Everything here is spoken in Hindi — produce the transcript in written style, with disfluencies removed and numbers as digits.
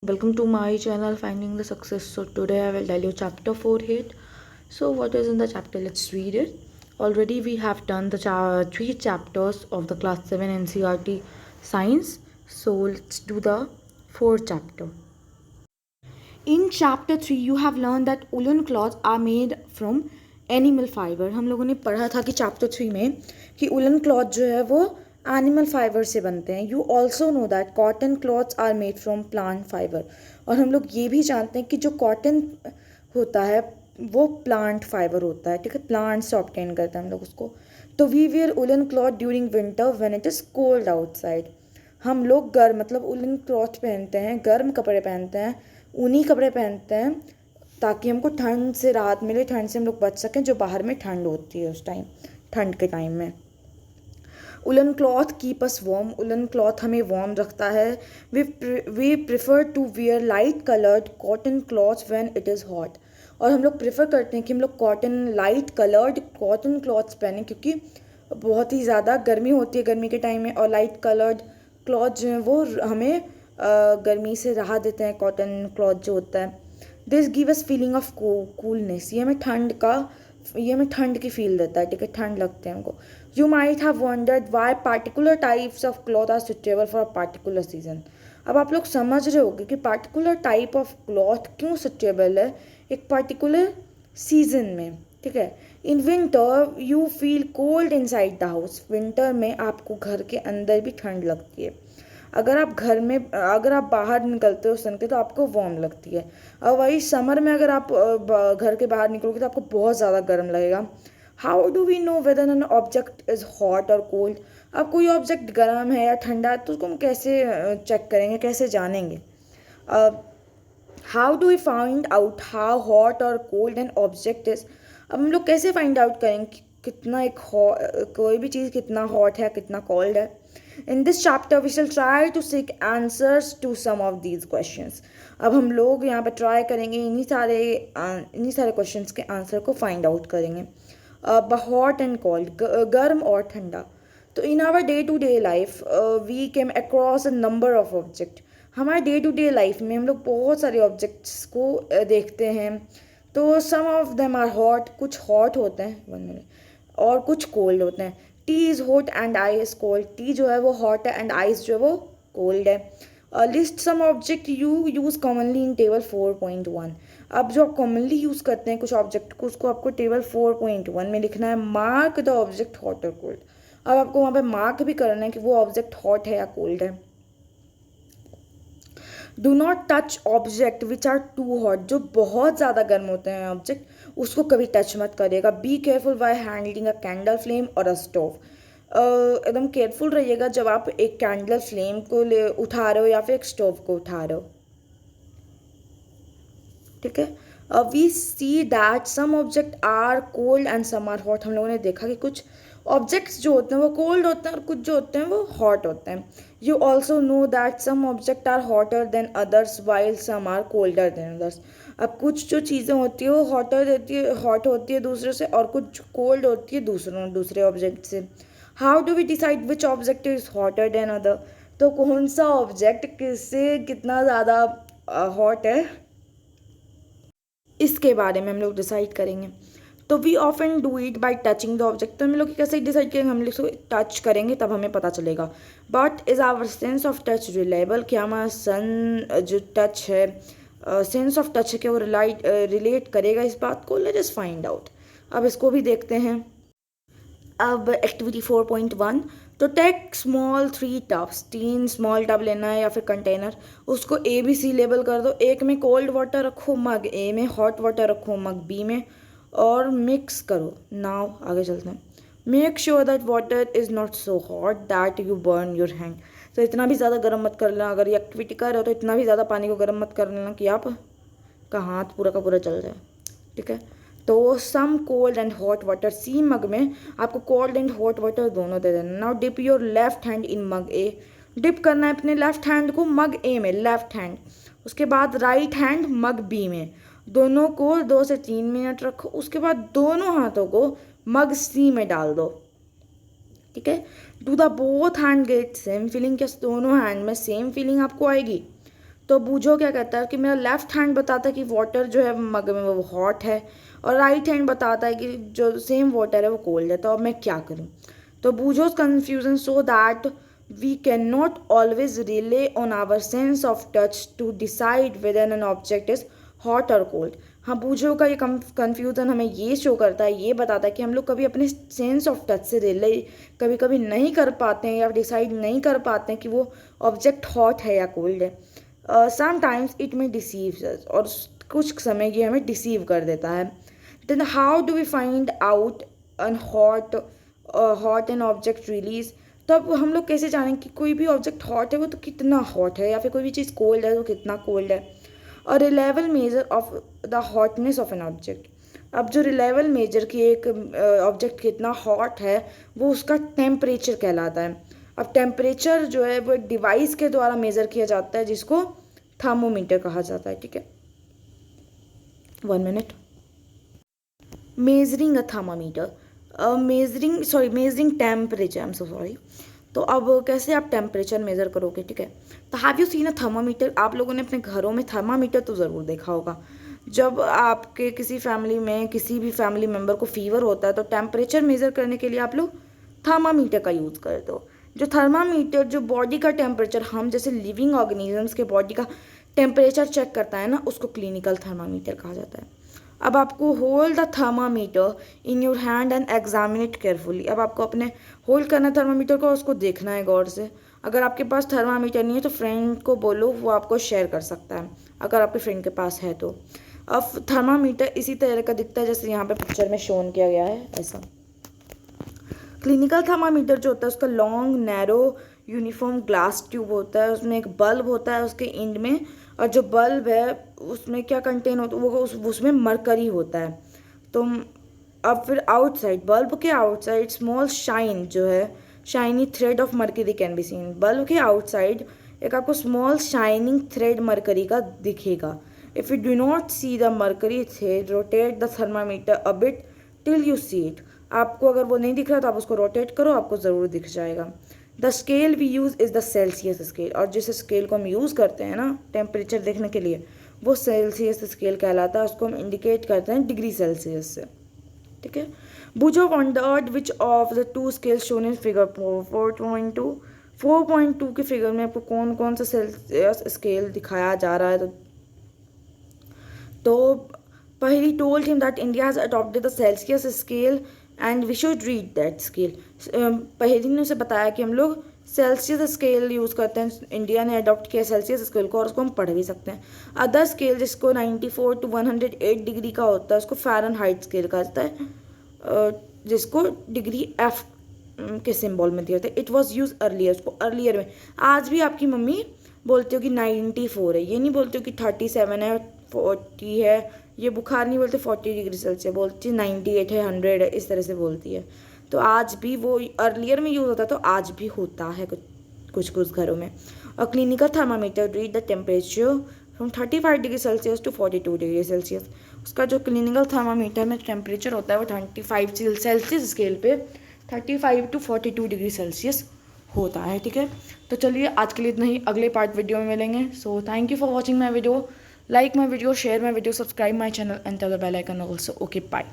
Welcome to my channel Finding the Success. So today I will tell you chapter 4 here. So what is in the chapter? Let's read it. Already we have done the 3 chapters of the class 7 NCERT science. So let's do the 4th chapter. In chapter 3 you have learned that woolen cloths are made from animal fibre. हम लोगों ने पढ़ा था कि चैप्टर 3 में कि उलन क्लॉथ जो है वो एनिमल फाइबर से बनते हैं. You also know that cotton clothes are made from plant fibre. और हम लोग ये भी जानते हैं कि जो कॉटन होता है वो प्लांट फाइबर होता है. ठीक है, प्लांट से ऑब्टेन करते हैं हम लोग उसको. तो we wear woollen cloth during winter when it is cold outside. हम लोग गर्म मतलब उलन क्लॉथ पहनते हैं, गर्म कपड़े पहनते हैं, ऊनी कपड़े पहनते हैं ताकि हमको ठंड से राहत मिले, ठंड से हम लोग बच सकें जो बाहर में ठंड होती है उस टाइम, ठंड के टाइम में. Woollen cloth keep us warm. Woollen cloth हमें वार्म रखता है. We prefer to wear light coloured cotton cloth when it is hot. और हम लोग प्रेफर करते हैं कि हम लोग cotton light coloured cotton clothes पहने क्योंकि बहुत ही ज़्यादा गर्मी होती है गर्मी के टाइम में. और लाइट कलर्ड क्लॉथ जो है वो हमें गर्मी से राहत देते हैं. कॉटन क्लॉथ जो होता है this give us feeling of coolness. ये हमें ठंड की फील देता है. ठीक है, ठंड लगते हैं हमको. You might have wondered why particular types of cloth are suitable for a particular season. अब आप लोग समझ रहे होगे कि पार्टिकुलर टाइप ऑफ क्लॉथ क्यों सुटेबल है एक पार्टिकुलर सीजन में. ठीक है, in winter you feel cold inside the house. Winter में आपको घर के अंदर भी ठंड लगती है. अगर आप बाहर निकलते हो सन के तो आपको वार्म लगती है. और वही समर में अगर आप घर के बाहर निकलोगे तो आपको बहुत ज़्यादा गर्म लगेगा. How do we know whether an object is hot और कोल्ड. अब कोई ऑब्जेक्ट गर्म है या ठंडा है तो उसको हम कैसे चेक करेंगे, कैसे जानेंगे. How do we find out how hot और कोल्ड एन ऑब्जेक्ट इज़. अब हम लोग कैसे फाइंड आउट करेंगे कि कितना कोई भी चीज़ कितना हॉट है कितना कोल्ड है. In this chapter we shall try to seek answers to some of these questions. अब हम लोग यहाँ पे ट्राई करेंगे इन्हीं सारे क्वेश्चंस के आंसर को फाइंड आउट करेंगे. हॉट एंड कोल्ड, गर्म और ठंडा. तो in our day to day life we came across a number of object. हमारे डे टू डे लाइफ में हम लोग बहुत सारे ऑब्जेक्ट्स को देखते हैं. तो सम ऑफ देम आर हॉट, कुछ हॉट होते हैं 1 मिनट, और कुछ कोल्ड होते हैं. T is hot and I is cold. T जो है वो हॉट है एंड आइस जो है वो कोल्ड है. List some object you use commonly in table 4.1. अब जो आप कॉमनली यूज़ करते हैं कुछ ऑब्जेक्ट को उसको आपको टेबल 4.1 में लिखना है. मार्क द ऑब्जेक्ट हॉट और कोल्ड. अब आपको वहाँ पे मार्क भी करना है कि वो ऑब्जेक्ट हॉट है या कोल्ड है. Do not touch object which are too hot. जो बहुत ज़्यादा गर्म होते हैं ऑब्जेक्ट उसको कभी टच मत करिएगा. Be careful while handling a candle flame और अ स्टोव. एकदम केयरफुल रहिएगा जब आप एक कैंडल फ्लेम को उठा रहे हो या फिर एक स्टोव को उठा रहे हो. ठीक है, we see that some object are cold and some are hot. हम लोगों ने देखा कि कुछ ऑब्जेक्ट्स जो होते हैं वो कोल्ड होते हैं और कुछ जो होते हैं वो हॉट होते हैं. You also know that some object are hotter than others while some are colder than others. अब कुछ जो चीज़ें होती है वो हॉट होती है दूसरे से और कुछ कोल्ड होती है दूसरे ऑब्जेक्ट से. How do we decide which object is hotter than other. तो कौन सा ऑब्जेक्ट किससे कितना ज़्यादा हॉट है इसके बारे में हम लोग डिसाइड करेंगे. तो we often do it by touching the object. तो हम लोग कैसे डिसाइड करेंगे, हम लोग टच करेंगे तब हमें पता चलेगा. But is our sense of touch reliable. क्या हमारा जो टच है सेंस ऑफ टच है क्या वो रिलेट करेगा इस बात को. Let us find out. अब इसको भी देखते हैं. अब एक्टिविटी 4.1. तो take small 3 tubs. 3 small tub लेना है या फिर कंटेनर. उसको ABC लेबल कर दो. एक में कोल्ड वाटर रखो मग ए में, हॉट वाटर रखो मग बी में और मिक्स करो. नाउ आगे चलते हैं. Make sure that water is not so hot that you burn your hand. तो इतना भी ज़्यादा गर्म मत कर लेना. अगर ये एक्टिविटी कर रहे हो तो इतना भी ज़्यादा पानी को गर्म मत कर लेना कि आप का हाथ पूरा का पूरा चल जाए. ठीक है, तो some cold and hot water. C mug में आपको कोल्ड एंड हॉट वाटर दोनों दे देना. Now dip your left hand in mug A. Dip करना है अपने लेफ्ट हैंड को मग ए में, लेफ्ट हैंड. उसके बाद राइट हैंड मग बी में. दोनों को 2 से 3 मिनट रखो. उसके बाद दोनों हाथों को मग सी में डाल दो. ठीक है, do the both hand get same feeling. क्या दोनों हैंड में सेम फीलिंग आपको आएगी. तो बूझो क्या कहता है कि मेरा लेफ्ट हैंड बताता है कि वाटर जो है मग में वो हॉट है, और राइट हैंड बताता है कि जो सेम वाटर है वो कोल्ड है, तो अब मैं क्या करूँ। तो Boojho's confusion so that we can not always rely on our sense of touch to decide whether an object is hot और कोल्ड। हाँ, बूझो का ये कन्फ्यूज़न हमें ये शो करता है, ये बताता है कि हम लोग कभी अपने सेंस ऑफ टच से रिले कभी कभी नहीं कर पाते हैं या डिसाइड नहीं कर पाते हैं कि वो ऑब्जेक्ट हॉट है या कोल्ड है। Sometimes it may deceives us, और कुछ समय ये हमें डिसीव कर देता है। Then how do we find out an hot an object really. तो अब हम लोग कैसे जानें कि कोई भी ऑब्जेक्ट हॉट है वो तो कितना हॉट है, या फिर कोई भी चीज़ कोल्ड है तो कितना कोल्ड है। और reliable measure of the hotness of an object. अब जो रिलायबल मेजर की एक ऑब्जेक्ट कितना हॉट है वो उसका टेम्परेचर कहलाता है। अब टेम्परेचर जो है वो एक डिवाइस के द्वारा मेज़र किया जाता है जिसको थर्मोमीटर कहा जाता है। ठीक है, 1 minute. Measuring a thermometer, measuring temperature, I am so sorry. तो अब कैसे आप टेम्परेचर मेज़र करोगे। ठीक है, तो have you seen a thermometer. आप लोगों ने अपने घरों में थर्मामीटर तो ज़रूर देखा होगा। जब आपके किसी फैमिली में किसी भी फैमिली मेम्बर को फीवर होता है तो टेम्परेचर मेज़र करने के लिए आप लोग थर्मामीटर का यूज़ करते हो। जो थर्मामीटर जो बॉडी का टेम्परेचर, हम जैसे लिविंग ऑर्गेनिजम्स के बॉडी का टेम्परेचर चेक करता है ना, उसको क्लिनिकल थर्मामीटर कहा जाता है। अब आपको hold the thermometer in your hand and examine it carefully. अब आपको अपने होल्ड करना थर्मामीटर को, उसको देखना है गौर से। अगर आपके पास थर्मामीटर नहीं है तो फ्रेंड को बोलो, वो आपको शेयर कर सकता है अगर आपके फ्रेंड के पास है तो। अब थर्मामीटर इसी तरह का दिखता है जैसे यहाँ पे पिक्चर में शोन किया गया है ऐसा। क्लिनिकल थर्मामीटर जो होता है उसका long narrow uniform glass tube होता है, उसमें एक बल्ब होता है उसके एंड में, और जो बल्ब है उसमें क्या कंटेन होता है, वो उसमें मरकरी होता है। तो अब फिर आउटसाइड, बल्ब के आउटसाइड स्मॉल शाइन जो है shiny thread of mercury can be seen. Bulb के आउटसाइड एक आपको स्मॉल शाइनिंग थ्रेड मरकरी का दिखेगा। If you do not see the mercury thread rotate the thermometer a bit till you see it. आपको अगर वो नहीं दिख रहा तो आप उसको रोटेट करो, आपको ज़रूर दिख जाएगा। The scale we use is the Celsius scale, और जिस स्केल को हम यूज़ करते हैं ना टेम्परेचर देखने के लिए वो सेल्सियस स्केल कहलाता है, उसको हम इंडिकेट करते हैं डिग्री सेल्सियस से। ठीक है, Boojho wondered which of the two scale shown in figure 4.2। 4.2 के फिगर में आपको कौन कौन सा सेल्सियस स्केल दिखाया जा रहा है। तो Paheli told him that India has adopted the Celsius scale and we should read that scale. Paheli ने उसे बताया कि हम लोग सेल्सियस स्केल यूज़ करते हैं, इंडिया ने अडॉप्ट किया सेल्सियस स्केल को, और उसको हम पढ़ भी सकते हैं। अदर स्केल जिसको 94 to 108 डिग्री का होता है उसको फ़ारेनहाइट स्केल कहा जाता है, जिसको डिग्री एफ के सिंबल में दिया जाता है। इट वॉज यूज अर्लियर, उसको अर्लियर में। आज भी आपकी मम्मी बोलती हो कि 94 है, ये नहीं बोलती हो कि 37 है 40 है, ये बुखार नहीं बोलते 40 डिग्री सेल्सियस, बोलती 98 है 100 है, इस तरह से बोलती है। तो आज भी वो अर्लियर में यूज़ होता है, तो आज भी होता है कुछ घरों में। और clinical thermometer read the temperature from 35 degree Celsius to 42 degree Celsius. उसका जो क्लिनिकल थर्मामीटर में टेम्परेचर होता है वो 25 सेल्सियस स्केल पे 35 to 42 डिग्री सेल्सियस होता है। ठीक है, तो चलिए आज के लिए इतना ही, अगले पार्ट वीडियो में मिलेंगे। So thank you for watching my video, like my video, share my video, subscribe my channel and tell the bell icon also. Okay, bye.